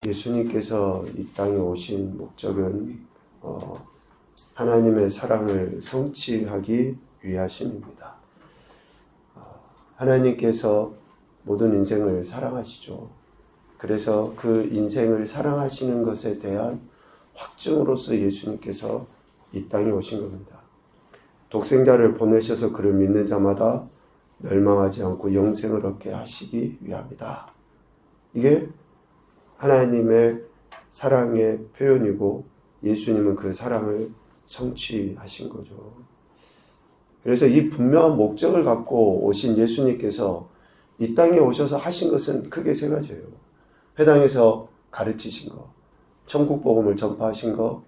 예수님께서 이 땅에 오신 목적은 하나님의 사랑을 성취하기 위하심입니다. 하나님께서 모든 인생을 사랑하시죠. 그래서 그 인생을 사랑하시는 것에 대한 확증으로서 예수님께서 이 땅에 오신 겁니다. 독생자를 보내셔서 그를 믿는 자마다 멸망하지 않고 영생을 얻게 하시기 위함이다. 이게 하나님의 사랑의 표현이고 예수님은 그 사랑을 성취하신 거죠. 그래서 이 분명한 목적을 갖고 오신 예수님께서 이 땅에 오셔서 하신 것은 크게 세 가지예요. 회당에서 가르치신 거, 천국 복음을 전파하신 거,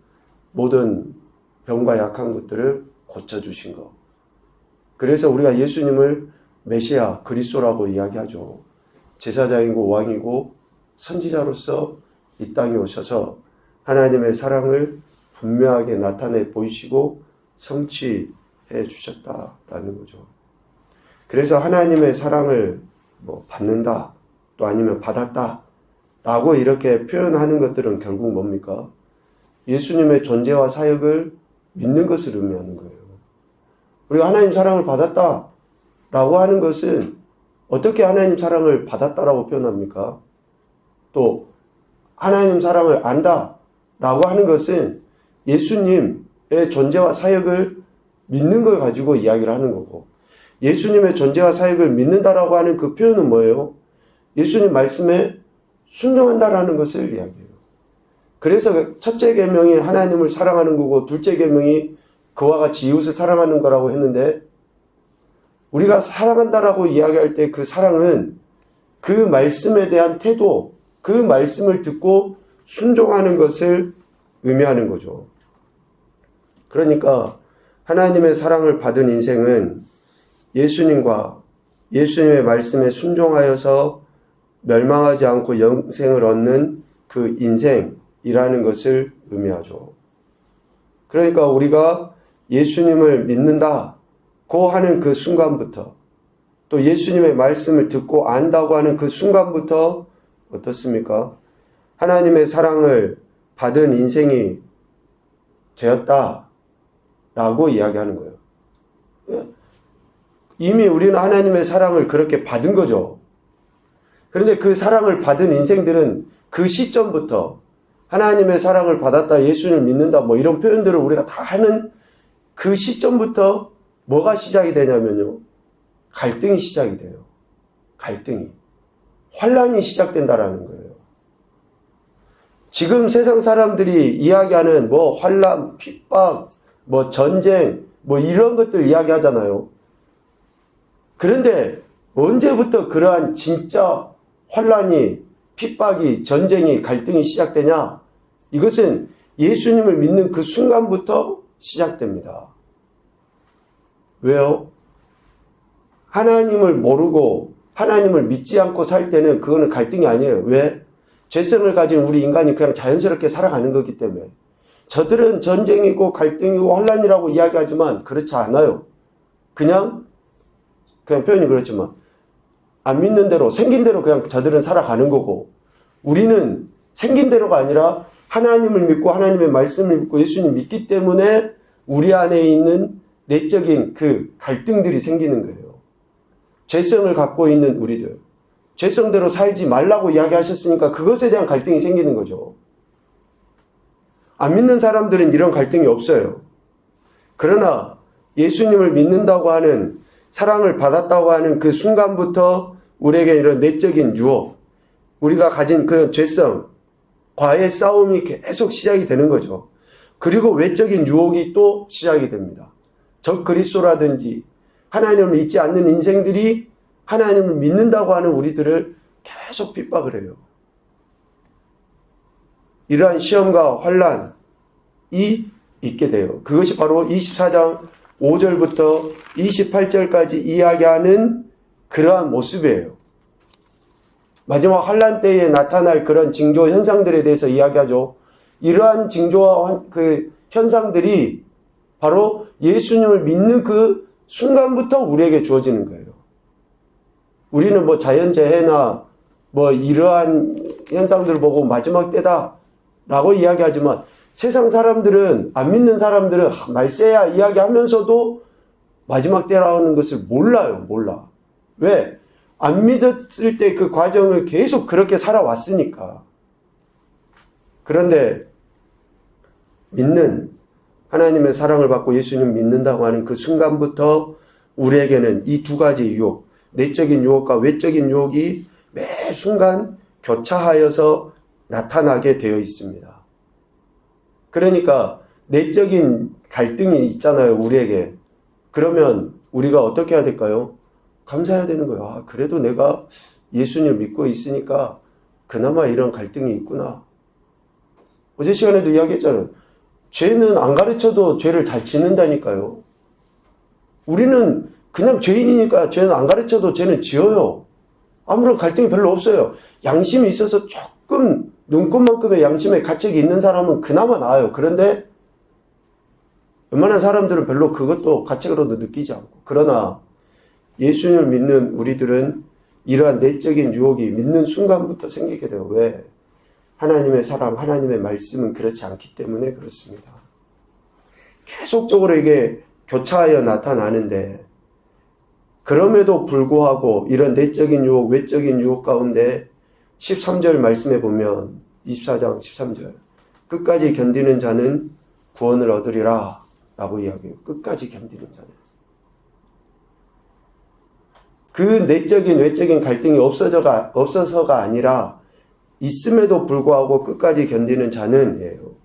모든 병과 약한 것들을 고쳐주신 거. 그래서 우리가 예수님을 메시아, 그리스도라고 이야기하죠. 제사장이고 왕이고 선지자로서 이 땅에 오셔서 하나님의 사랑을 분명하게 나타내 보이시고 성취해 주셨다라는 거죠. 그래서 하나님의 사랑을 받는다, 또 아니면 받았다 라고 이렇게 표현하는 것들은 결국 뭡니까? 예수님의 존재와 사역을 믿는 것을 의미하는 거예요. 우리가 하나님 사랑을 받았다 라고 하는 것은 어떻게 하나님 사랑을 받았다라고 표현합니까? 또 하나님 사랑을 안다 라고 하는 것은 예수님의 존재와 사역을 믿는 걸 가지고 이야기를 하는 거고, 예수님의 존재와 사역을 믿는다라고 하는 그 표현은 뭐예요? 예수님 말씀에 순종한다라는 것을 이야기해요. 그래서 첫째 계명이 하나님을 사랑하는 거고, 둘째 계명이 그와 같이 이웃을 사랑하는 거라고 했는데, 우리가 사랑한다라고 이야기할 때 그 사랑은 그 말씀에 대한 태도, 그 말씀을 듣고 순종하는 것을 의미하는 거죠. 그러니까 하나님의 사랑을 받은 인생은 예수님과 예수님의 말씀에 순종하여서 멸망하지 않고 영생을 얻는 그 인생이라는 것을 의미하죠. 그러니까 우리가 예수님을 믿는다고 하는 그 순간부터, 또 예수님의 말씀을 듣고 안다고 하는 그 순간부터 어떻습니까? 하나님의 사랑을 받은 인생이 되었다라고 이야기하는 거예요. 이미 우리는 하나님의 사랑을 그렇게 받은 거죠. 그런데 그 사랑을 받은 인생들은 그 시점부터 하나님의 사랑을 받았다, 예수님을 믿는다, 이런 표현들을 우리가 다 하는 그 시점부터 뭐가 시작이 되냐면요. 갈등이 시작이 돼요. 갈등이. 환란이 시작된다라는 거예요. 지금 세상 사람들이 이야기하는 환란, 핍박, 전쟁, 이런 것들 이야기하잖아요. 그런데 언제부터 그러한 진짜 환란이, 핍박이, 전쟁이, 갈등이 시작되냐? 이것은 예수님을 믿는 그 순간부터 시작됩니다. 왜요? 하나님을 모르고 하나님을 믿지 않고 살 때는 그거는 갈등이 아니에요. 왜? 죄성을 가진 우리 인간이 그냥 자연스럽게 살아가는 거기 때문에. 저들은 전쟁이고 갈등이고 환란이라고 이야기하지만 그렇지 않아요. 그냥 표현이 그렇지만 안 믿는 대로, 생긴 대로 그냥 저들은 살아가는 거고, 우리는 생긴 대로가 아니라 하나님을 믿고 하나님의 말씀을 믿고 예수님 믿기 때문에 우리 안에 있는 내적인 그 갈등들이 생기는 거예요. 죄성을 갖고 있는 우리들, 죄성대로 살지 말라고 이야기하셨으니까 그것에 대한 갈등이 생기는 거죠. 안 믿는 사람들은 이런 갈등이 없어요. 그러나 예수님을 믿는다고 하는, 사랑을 받았다고 하는 그 순간부터 우리에게 이런 내적인 유혹, 우리가 가진 그 죄성과의 싸움이 계속 시작이 되는 거죠. 그리고 외적인 유혹이 또 시작이 됩니다. 적 그리스도라든지 하나님을 믿지 않는 인생들이 하나님을 믿는다고 하는 우리들을 계속 핍박을 해요. 이러한 시험과 환란이 있게 돼요. 그것이 바로 24장 5절부터 28절까지 이야기하는 그러한 모습이에요. 마지막 환란 때에 나타날 그런 징조 현상들에 대해서 이야기하죠. 이러한 징조와 그 현상들이 바로 예수님을 믿는 그 순간부터 우리에게 주어지는 거예요. 우리는 자연재해나 뭐 이러한 현상들을 보고 마지막 때다 라고 이야기하지만 세상 사람들은, 안 믿는 사람들은 말세야 이야기하면서도 마지막 때라는 것을 몰라요. 몰라. 왜? 안 믿었을 때 그 과정을 계속 그렇게 살아왔으니까. 그런데 믿는, 하나님의 사랑을 받고 예수님 믿는다고 하는 그 순간부터 우리에게는 이 두 가지 유혹, 내적인 유혹과 외적인 유혹이 매 순간 교차하여서 나타나게 되어 있습니다. 그러니까 내적인 갈등이 있잖아요, 우리에게. 그러면 우리가 어떻게 해야 될까요? 감사해야 되는 거예요. 아, 그래도 내가 예수님을 믿고 있으니까 그나마 이런 갈등이 있구나. 어제 시간에도 이야기했잖아요. 죄는 안 가르쳐도 죄를 잘 짓는다니까요. 우리는 그냥 죄인이니까 죄는 안 가르쳐도 죄는 지어요. 아무런 갈등이 별로 없어요. 양심이 있어서 조금 눈꽃만큼의 양심의 가책이 있는 사람은 그나마 나아요. 그런데 웬만한 사람들은 별로 그것도 가책으로도 느끼지 않고. 그러나 예수님을 믿는 우리들은 이러한 내적인 유혹이 믿는 순간부터 생기게 돼요. 왜? 하나님의 사랑, 하나님의 말씀은 그렇지 않기 때문에 그렇습니다. 계속적으로 이게 교차하여 나타나는데, 그럼에도 불구하고 이런 내적인 유혹, 외적인 유혹 가운데 13절 말씀해 보면, 24장 13절, 끝까지 견디는 자는 구원을 얻으리라 라고 이야기해요. 끝까지 견디는 자는. 그 내적인 외적인 갈등이 없어서가 아니라 있음에도 불구하고 끝까지 견디는 자는 이에요.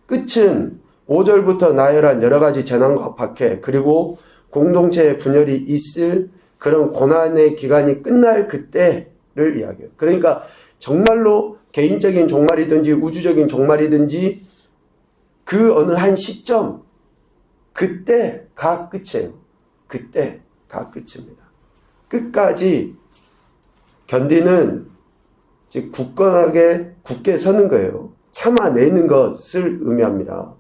끝은 5절부터 나열한 여러 가지 재난과 박해, 그리고 공동체의 분열이 있을 그런 고난의 기간이 끝날 그때를 이야기해요. 그러니까 정말로 개인적인 종말이든지 우주적인 종말이든지 그 어느 한 시점, 그때가 끝이에요. 그때가 끝입니다. 끝까지 견디는, 즉 굳게 서는 거예요. 참아내는 것을 의미합니다.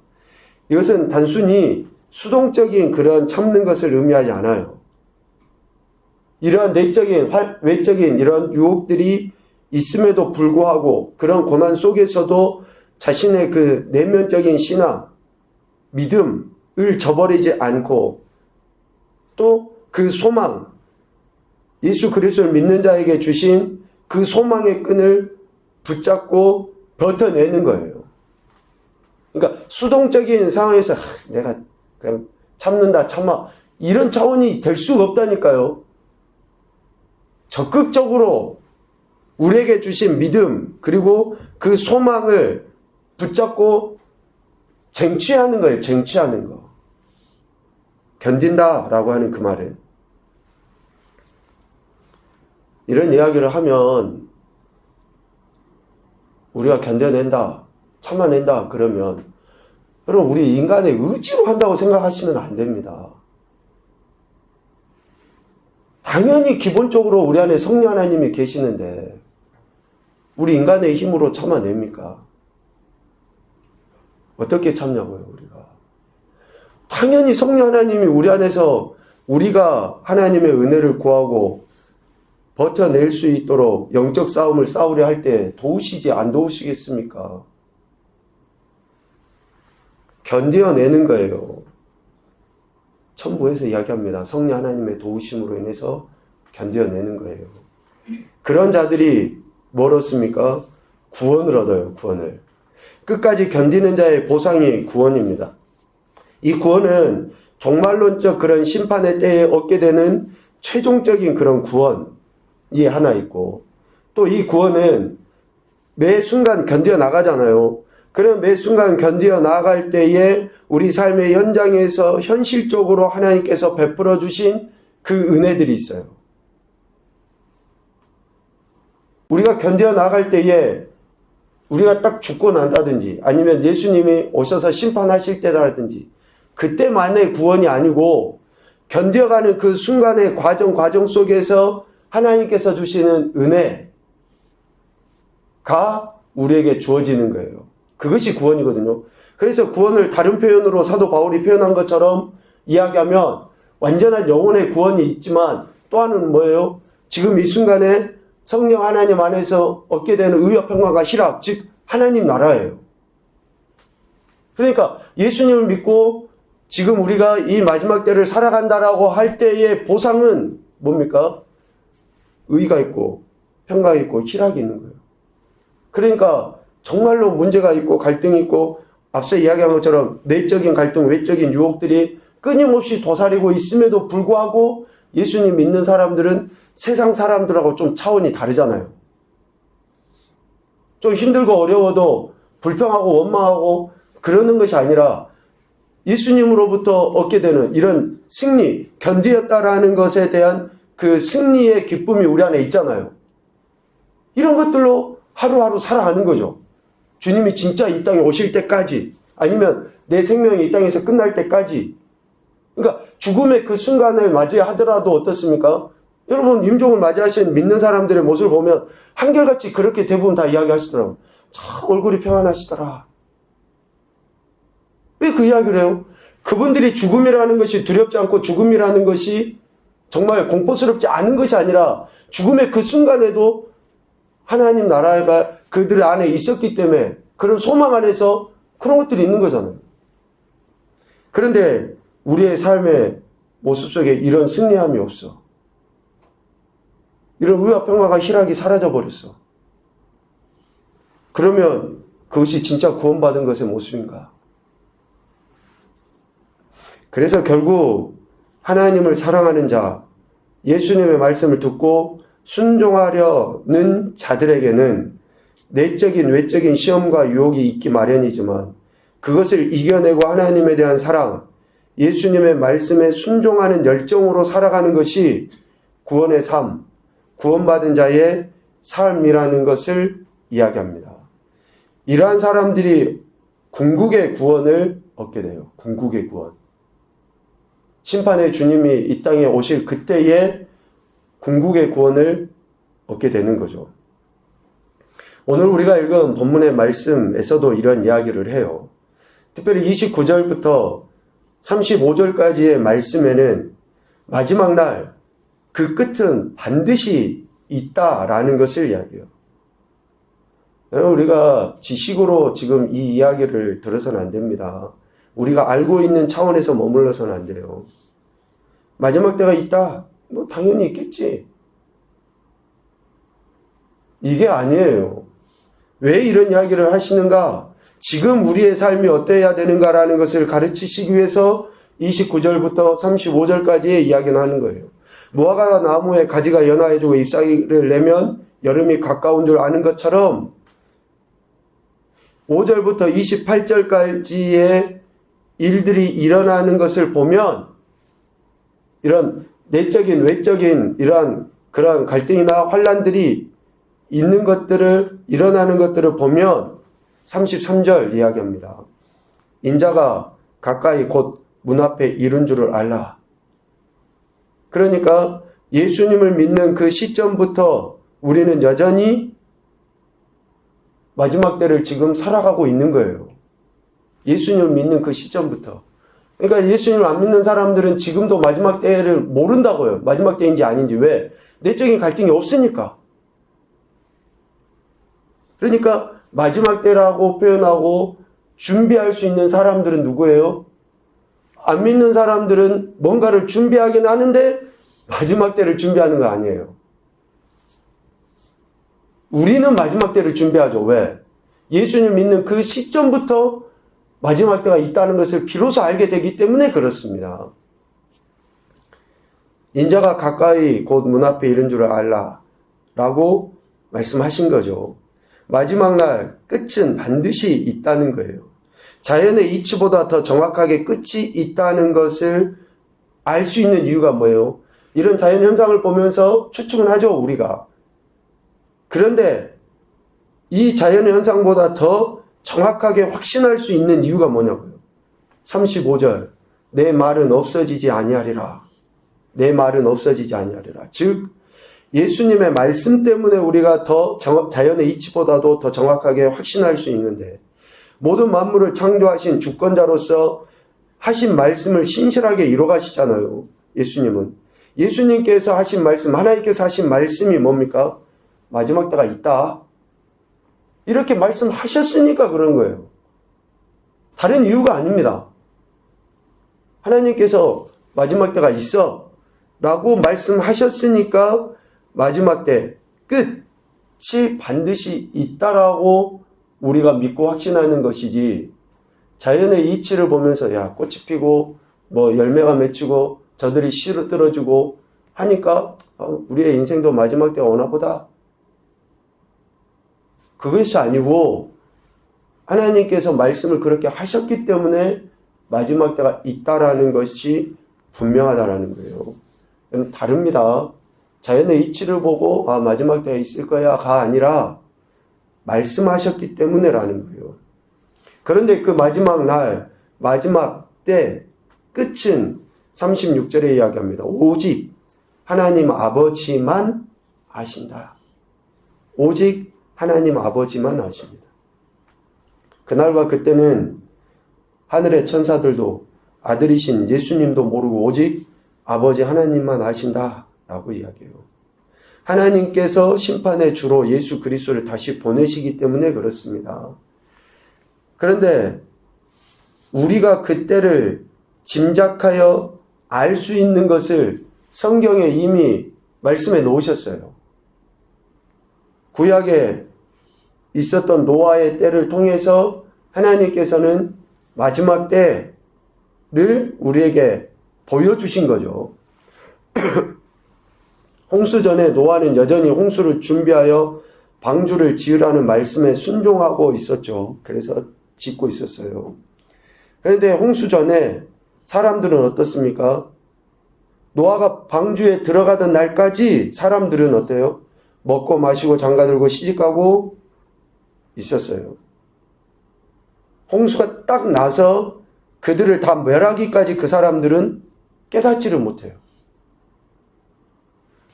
이것은 단순히 수동적인 그런 참는 것을 의미하지 않아요. 이러한 내적인, 외적인 이런 유혹들이 있음에도 불구하고 그런 고난 속에서도 자신의 그 내면적인 신앙, 믿음을 저버리지 않고 또 그 소망, 예수 그리스도를 믿는 자에게 주신 그 소망의 끈을 붙잡고 버텨내는 거예요. 그러니까 수동적인 상황에서 내가 그냥 참는다, 참아, 이런 차원이 될 수가 없다니까요. 적극적으로 우리에게 주신 믿음, 그리고 그 소망을 붙잡고 쟁취하는 거예요. 쟁취하는 거. 견딘다라고 하는 그 말은. 이런 이야기를 하면 우리가 견뎌낸다, 참아낸다 그러면 여러분 우리 인간의 의지로 한다고 생각하시면 안 됩니다. 당연히 기본적으로 우리 안에 성령 하나님이 계시는데 우리 인간의 힘으로 참아냅니까? 어떻게 참냐고요, 우리가. 당연히 성령 하나님이 우리 안에서 우리가 하나님의 은혜를 구하고 버텨낼 수 있도록 영적 싸움을 싸우려 할 때 도우시지 안 도우시겠습니까? 견뎌내는 거예요. 천부에서 이야기합니다. 성령 하나님의 도우심으로 인해서 견뎌내는 거예요. 그런 자들이 뭘 얻습니까? 구원을 얻어요. 구원을. 끝까지 견디는 자의 보상이 구원입니다. 이 구원은 종말론적 그런 심판의 때에 얻게 되는 최종적인 그런 구원이 하나 있고, 또 이 구원은 매 순간 견뎌 나가잖아요. 그런 매 순간 견뎌 나갈 때에 우리 삶의 현장에서 현실적으로 하나님께서 베풀어 주신 그 은혜들이 있어요. 우리가 견뎌 나갈 때에 우리가 딱 죽고 난다든지 아니면 예수님이 오셔서 심판하실 때라든지 그때만의 구원이 아니고 견뎌가는 그 순간의 과정 속에서 하나님께서 주시는 은혜가 우리에게 주어지는 거예요. 그것이 구원이거든요. 그래서 구원을 다른 표현으로 사도 바울이 표현한 것처럼 이야기하면 완전한 영혼의 구원이 있지만 또 하나는 뭐예요? 지금 이 순간에 성령 하나님 안에서 얻게 되는 의와 평강과 희락, 즉 하나님 나라예요. 그러니까 예수님을 믿고 지금 우리가 이 마지막 때를 살아간다라고 할 때의 보상은 뭡니까? 의가 있고 평강이 있고 희락이 있는 거예요. 그러니까 정말로 문제가 있고 갈등이 있고 앞서 이야기한 것처럼 내적인 갈등, 외적인 유혹들이 끊임없이 도사리고 있음에도 불구하고 예수님 믿는 사람들은 세상 사람들하고 좀 차원이 다르잖아요. 좀 힘들고 어려워도 불평하고 원망하고 그러는 것이 아니라 예수님으로부터 얻게 되는 이런 승리, 견디었다라는 것에 대한 그 승리의 기쁨이 우리 안에 있잖아요. 이런 것들로 하루하루 살아가는 거죠. 주님이 진짜 이 땅에 오실 때까지, 아니면 내 생명이 이 땅에서 끝날 때까지. 그러니까 죽음의 그 순간을 맞이야 하더라도 어떻습니까? 여러분, 임종을 맞이하신 믿는 사람들의 모습을 보면 한결같이 그렇게 대부분 다 이야기하시더라고요. 참 얼굴이 평안하시더라. 왜 그 이야기를 해요? 그분들이 죽음이라는 것이 두렵지 않고 죽음이라는 것이 정말 공포스럽지 않은 것이 아니라 죽음의 그 순간에도 하나님 나라가 그들 안에 있었기 때문에 그런 소망 안에서 그런 것들이 있는 거잖아요. 그런데 우리의 삶의 모습 속에 이런 승리함이 없어. 이런 의와 평화가 희락이 사라져 버렸어. 그러면 그것이 진짜 구원받은 것의 모습인가? 그래서 결국 하나님을 사랑하는 자, 예수님의 말씀을 듣고 순종하려는 자들에게는 내적인 외적인 시험과 유혹이 있기 마련이지만 그것을 이겨내고 하나님에 대한 사랑, 예수님의 말씀에 순종하는 열정으로 살아가는 것이 구원의 삶, 구원받은 자의 삶이라는 것을 이야기합니다. 이러한 사람들이 궁극의 구원을 얻게 돼요. 궁극의 구원. 심판의 주님이 이 땅에 오실 그때에 궁극의 구원을 얻게 되는 거죠. 오늘 우리가 읽은 본문의 말씀에서도 이런 이야기를 해요. 특별히 29절부터 35절까지의 말씀에는 마지막 날 그 끝은 반드시 있다라는 것을 이야기해요. 여러분, 우리가 지식으로 지금 이 이야기를 들어서는 안 됩니다. 우리가 알고 있는 차원에서 머물러서는 안 돼요. 마지막 때가 있다? 뭐 당연히 있겠지. 이게 아니에요. 왜 이런 이야기를 하시는가? 지금 우리의 삶이 어때야 되는가라는 것을 가르치시기 위해서 29절부터 35절까지의 이야기는 하는 거예요. 무화과 나무에 가지가 연화해지고 잎사귀를 내면 여름이 가까운 줄 아는 것처럼 5절부터 28절까지의 일들이 일어나는 것을 보면 이런 내적인 외적인 이러한 그러한 갈등이나 환란들이 있는 것들을 일어나는 것들을 보면 33절 이야기합니다. 인자가 가까이 곧 문 앞에 이른 줄을 알라. 그러니까 예수님을 믿는 그 시점부터 우리는 여전히 마지막 때를 지금 살아가고 있는 거예요. 예수님을 믿는 그 시점부터. 그러니까 예수님을 안 믿는 사람들은 지금도 마지막 때를 모른다고요. 마지막 때인지 아닌지. 왜? 내적인 갈등이 없으니까. 그러니까 마지막 때라고 표현하고 준비할 수 있는 사람들은 누구예요? 안 믿는 사람들은 뭔가를 준비하긴 하는데 마지막 때를 준비하는 거 아니에요. 우리는 마지막 때를 준비하죠. 왜? 예수님 믿는 그 시점부터 마지막 때가 있다는 것을 비로소 알게 되기 때문에 그렇습니다. 인자가 가까이 곧 문 앞에 이른 줄을 알라 라고 말씀하신 거죠. 마지막 날 끝은 반드시 있다는 거예요. 자연의 이치보다 더 정확하게 끝이 있다는 것을 알 수 있는 이유가 뭐예요? 이런 자연 현상을 보면서 추측은 하죠, 우리가. 그런데 이 자연 현상보다 더 정확하게 확신할 수 있는 이유가 뭐냐고요. 35절. 내 말은 없어지지 아니하리라. 내 말은 없어지지 아니하리라. 즉 예수님의 말씀 때문에 우리가 더 자연의 이치보다도 더 정확하게 확신할 수 있는데 모든 만물을 창조하신 주권자로서 하신 말씀을 신실하게 이뤄가시잖아요. 예수님은. 예수님께서 하신 말씀, 하나님께서 하신 말씀이 뭡니까? 마지막 때가 있다. 이렇게 말씀하셨으니까 그런 거예요. 다른 이유가 아닙니다. 하나님께서 마지막 때가 있어 라고 말씀하셨으니까 마지막 때 끝이 반드시 있다라고 우리가 믿고 확신하는 것이지, 자연의 이치를 보면서 야 꽃이 피고 뭐 열매가 맺히고 저들이 씨를 들어주고 하니까 우리의 인생도 마지막 때가 오나 보다. 그것이 아니고 하나님께서 말씀을 그렇게 하셨기 때문에 마지막 때가 있다라는 것이 분명하다라는 거예요. 다릅니다. 자연의 이치를 보고 마지막 때가 있을 거야가 아니라 말씀하셨기 때문에라는 거예요. 그런데 그 마지막 날, 마지막 때 끝은 36절에 이야기합니다. 오직 하나님 아버지만 아신다. 오직 하나님 아버지만 아십니다. 그날과 그때는 하늘의 천사들도 아들이신 예수님도 모르고 오직 아버지 하나님만 아신다라고 이야기해요. 하나님께서 심판의 주로 예수 그리스도를 다시 보내시기 때문에 그렇습니다. 그런데 우리가 그때를 짐작하여 알 수 있는 것을 성경에 이미 말씀해 놓으셨어요. 구약에 있었던 노아의 때를 통해서 하나님께서는 마지막 때를 우리에게 보여주신 거죠. 홍수 전에 노아는 여전히 홍수를 준비하여 방주를 지으라는 말씀에 순종하고 있었죠. 그래서 짓고 있었어요. 그런데 홍수 전에 사람들은 어떻습니까? 노아가 방주에 들어가던 날까지 사람들은 어때요? 먹고 마시고 장가들고 시집가고 있었어요. 홍수가 딱 나서 그들을 다 멸하기까지 그 사람들은 깨닫지를 못해요.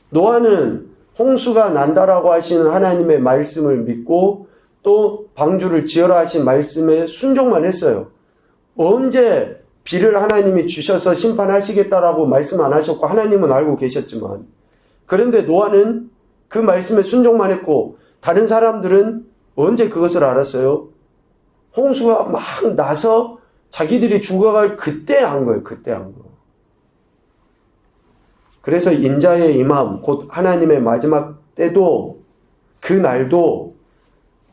노아는 홍수가 난다라고 하시는 하나님의 말씀을 믿고 또 방주를 지어라 하신 말씀에 순종만 했어요. 언제 비를 하나님이 주셔서 심판하시겠다라고 말씀 안 하셨고 하나님은 알고 계셨지만, 그런데 노아는 그 말씀에 순종만 했고 다른 사람들은 언제 그것을 알았어요? 홍수가 막 나서 자기들이 죽어갈 그때 한 거예요. 그때 한 거. 그래서 인자의 임함, 곧 하나님의 마지막 때도 그 날도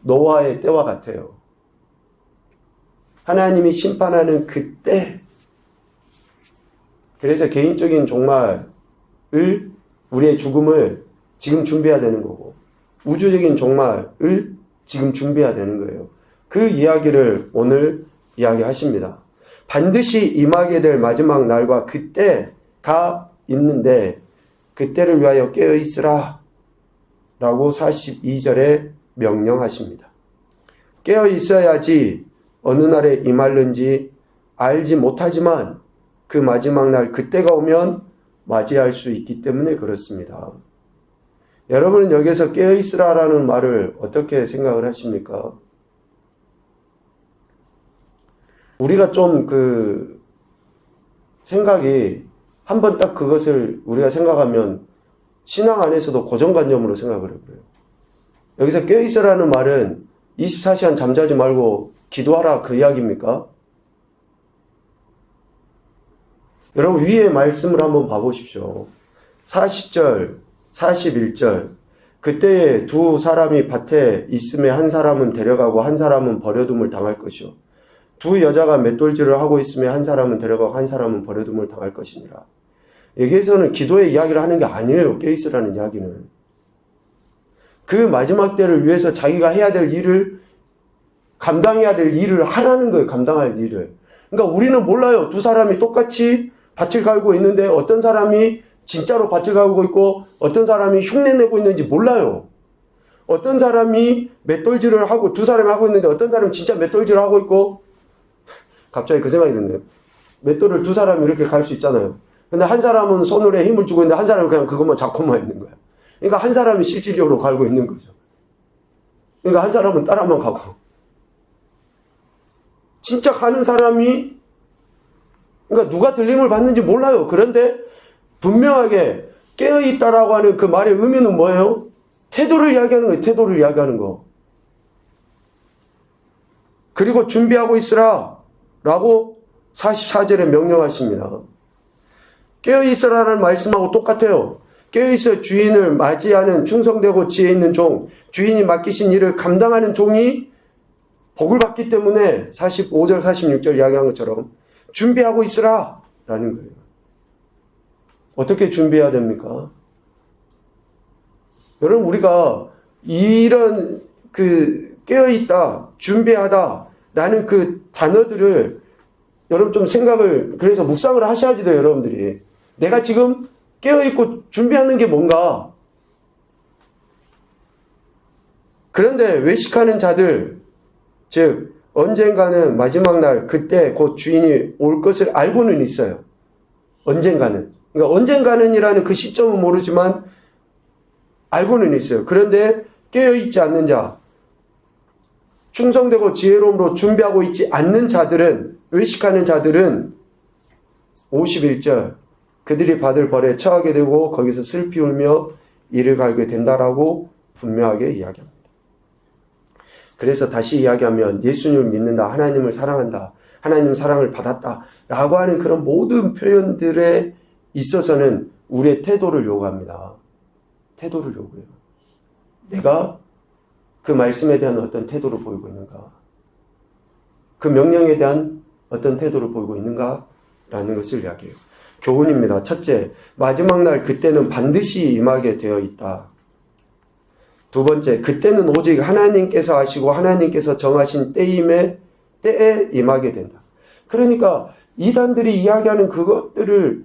노아의 때와 같아요. 하나님이 심판하는 그때. 그래서 개인적인 종말을, 우리의 죽음을 지금 준비해야 되는 거고, 우주적인 종말을 지금 준비해야 되는 거예요. 그 이야기를 오늘 이야기하십니다. 반드시 임하게 될 마지막 날과 그때가 있는데 그때를 위하여 깨어 있으라 라고 42절에 명령하십니다. 깨어 있어야지 어느 날에 임할는지 알지 못하지만 그 마지막 날 그때가 오면 맞이할 수 있기 때문에 그렇습니다. 여러분은 여기서 깨어 있으라라는 말을 어떻게 생각을 하십니까? 우리가 좀 생각이 한번 딱 그것을 우리가 생각하면 신앙 안에서도 고정관념으로 생각을 해버려요. 여기서 깨어있으라는 말은 24시간 잠자지 말고 기도하라 그 이야기입니까? 여러분 위의 말씀을 한번 봐보십시오. 40절, 41절 그때에 두 사람이 밭에 있음에 한 사람은 데려가고 한 사람은 버려둠을 당할 것이요. 두 여자가 맷돌질을 하고 있음에 한 사람은 데려가고 한 사람은 버려둠을 당할 것이니라. 여기에서는 기도의 이야기를 하는 게 아니에요. 깨어있으라는 이야기는. 그 마지막 때를 위해서 자기가 해야 될 일을, 감당해야 될 일을 하라는 거예요. 감당할 일을. 그러니까 우리는 몰라요. 두 사람이 똑같이 밭을 갈고 있는데 어떤 사람이 진짜로 밭을 갈고 있고 어떤 사람이 흉내내고 있는지 몰라요. 어떤 사람이 맷돌질을 하고 두 사람이 하고 있는데 어떤 사람이 진짜 맷돌질을 하고 있고, 갑자기 그 생각이 드네요. 맷돌을 두 사람이 이렇게 갈 수 있잖아요. 근데 한 사람은 손으로 힘을 주고 있는데 한 사람은 그냥 그것만 잡고만 있는 거야. 그러니까 한 사람이 실질적으로 갈고 있는 거죠. 그러니까 한 사람은 따라만 가고. 진짜 가는 사람이, 그러니까 누가 들림을 받는지 몰라요. 그런데 분명하게 깨어있다라고 하는 그 말의 의미는 뭐예요? 태도를 이야기하는 거예요. 태도를 이야기하는 거. 그리고 준비하고 있으라 라고 44절에 명령하십니다. 깨어있으라는 말씀하고 똑같아요. 깨어있어 주인을 맞이하는 충성되고 지혜 있는 종, 주인이 맡기신 일을 감당하는 종이 복을 받기 때문에 45절 46절 이야기한 것처럼 준비하고 있으라 라는 거예요. 어떻게 준비해야 됩니까? 여러분, 우리가 이런 깨어있다, 준비하다 라는 그 단어들을 여러분 좀 생각을, 그래서 묵상을 하셔야지 돼요, 여러분들이. 내가 지금 깨어있고 준비하는 게 뭔가? 그런데 외식하는 자들, 즉 언젠가는 마지막 날, 그때 곧 주인이 올 것을 알고는 있어요. 언젠가는. 그러니까 언젠가는이라는 그 시점은 모르지만 알고는 있어요. 그런데 깨어있지 않는 자, 충성되고 지혜로움으로 준비하고 있지 않는 자들은, 외식하는 자들은 51절, 그들이 받을 벌에 처하게 되고 거기서 슬피 울며 이를 갈게 된다라고 분명하게 이야기합니다. 그래서 다시 이야기하면 예수님을 믿는다, 하나님을 사랑한다, 하나님 사랑을 받았다 라고 하는 그런 모든 표현들에 있어서는 우리의 태도를 요구합니다. 태도를 요구해요. 내가 그 말씀에 대한 어떤 태도를 보이고 있는가? 그 명령에 대한 어떤 태도를 보이고 있는가? 라는 것을 이야기해요. 교훈입니다. 첫째, 마지막 날 그때는 반드시 임하게 되어 있다. 두 번째, 그때는 오직 하나님께서 하시고 하나님께서 정하신 때에 임하게 된다. 그러니까 이단들이 이야기하는 그것들을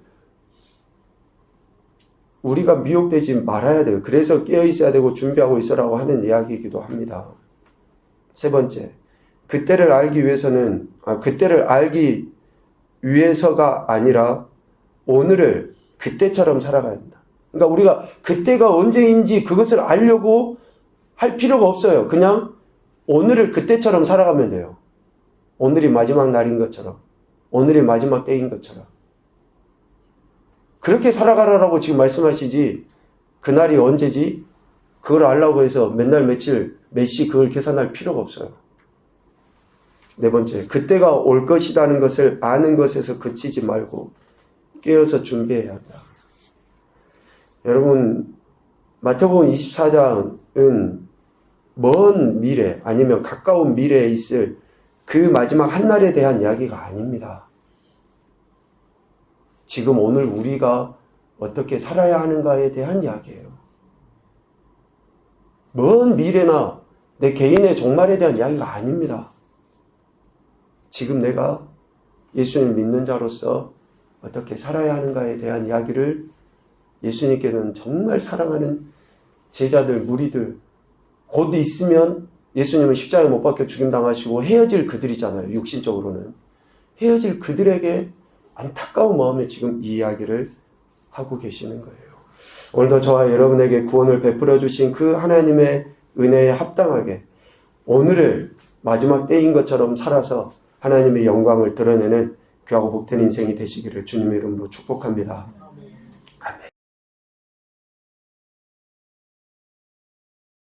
우리가 미혹되지 말아야 돼요. 그래서 깨어있어야 되고 준비하고 있으라고 하는 이야기이기도 합니다. 세 번째, 그때를 알기 위해서가 아니라 오늘을 그때처럼 살아가야 된다. 그러니까 우리가 그때가 언제인지 그것을 알려고 할 필요가 없어요. 그냥 오늘을 그때처럼 살아가면 돼요. 오늘이 마지막 날인 것처럼, 오늘이 마지막 때인 것처럼. 그렇게 살아가라고 지금 말씀하시지, 그날이 언제지? 그걸 알라고 해서 맨날 며칠, 몇 시 그걸 계산할 필요가 없어요. 네 번째, 그때가 올 것이라는 것을 아는 것에서 그치지 말고 깨어서 준비해야 한다. 여러분, 마태복음 24장은 먼 미래 아니면 가까운 미래에 있을 그 마지막 한날에 대한 이야기가 아닙니다. 지금 오늘 우리가 어떻게 살아야 하는가에 대한 이야기예요. 먼 미래나 내 개인의 종말에 대한 이야기가 아닙니다. 지금 내가 예수님을 믿는 자로서 어떻게 살아야 하는가에 대한 이야기를 예수님께서는 정말 사랑하는 제자들, 무리들, 곧 있으면 예수님은 십자가에 못 박혀 죽임당하시고 헤어질 그들이잖아요. 육신적으로는. 헤어질 그들에게 안타까운 마음에 지금 이 이야기를 하고 계시는 거예요. 오늘도 저와 여러분에게 구원을 베풀어 주신 그 하나님의 은혜에 합당하게 오늘을 마지막 때인 것처럼 살아서 하나님의 영광을 드러내는 귀하고 복된 인생이 되시기를 주님의 이름으로 축복합니다.